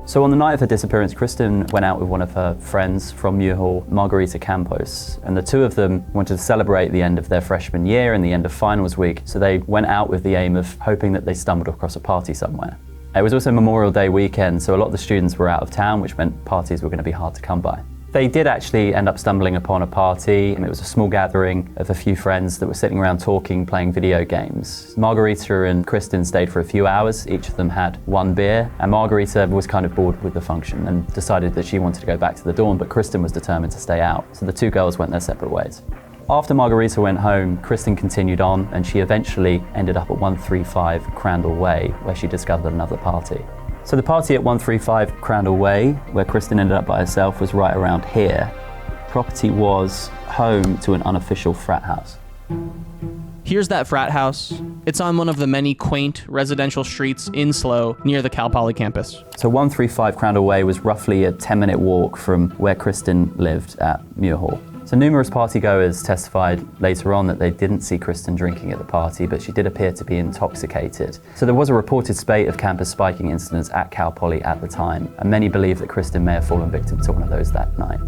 So on the night of her disappearance, Kristin went out with one of her friends from Muir Hall, Margarita Campos, and the two of them wanted to celebrate the end of their freshman year and the end of finals week, so they went out with the aim of hoping that they stumbled across a party somewhere. It was also Memorial Day weekend, so a lot of the students were out of town, which meant parties were going to be hard to come by. They did actually end up stumbling upon a party, and it was a small gathering of a few friends that were sitting around talking, playing video games. Margarita and Kristin stayed for a few hours. Each of them had one beer, and Margarita was kind of bored with the function and decided that she wanted to go back to the dorm, but Kristin was determined to stay out. So the two girls went their separate ways. After Margarita went home, Kristin continued on, and she eventually ended up at 135 Crandall Way, where she discovered another party. So the party at 135 Crandall Way, where Kristin ended up by herself, was right around here. The property was home to an unofficial frat house. Here's that frat house. It's on one of the many quaint residential streets in SLO near the Cal Poly campus. So 135 Crandall Way was roughly a 10-minute walk from where Kristin lived at Muir Hall. So numerous partygoers testified later on that they didn't see Kristin drinking at the party, but she did appear to be intoxicated. So there was a reported spate of campus spiking incidents at Cal Poly at the time, and many believe that Kristin may have fallen victim to one of those that night.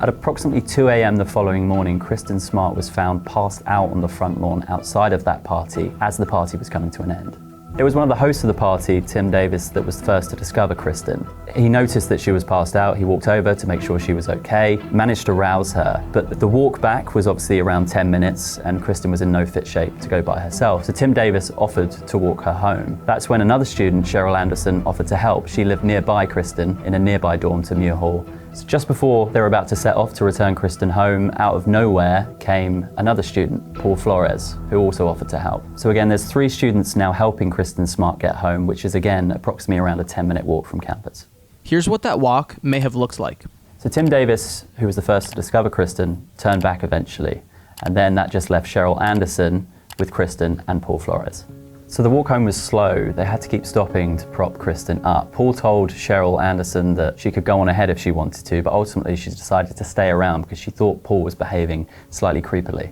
At approximately 2 a.m. the following morning, Kristin Smart was found passed out on the front lawn outside of that party as the party was coming to an end. It was one of the hosts of the party, Tim Davis, that was first to discover Kristin. He noticed that she was passed out. He walked over to make sure she was okay, managed to rouse her, but the walk back was obviously around 10 minutes and Kristin was in no fit shape to go by herself. So Tim Davis offered to walk her home. That's when another student, Cheryl Anderson, offered to help. She lived nearby Kristin in a nearby dorm to Muir Hall. So just before they were about to set off to return Kristin home, out of nowhere came another student, Paul Flores, who also offered to help. So again, there's 3 students now helping Kristin Smart get home, which is again approximately around a 10-minute walk from campus. Here's what that walk may have looked like. So Tim Davis, who was the first to discover Kristin, turned back eventually, and then that just left Cheryl Anderson with Kristin and Paul Flores. So the walk home was slow. They had to keep stopping to prop Kristin up. Paul told Cheryl Anderson that she could go on ahead if she wanted to, but ultimately she decided to stay around because she thought Paul was behaving slightly creepily.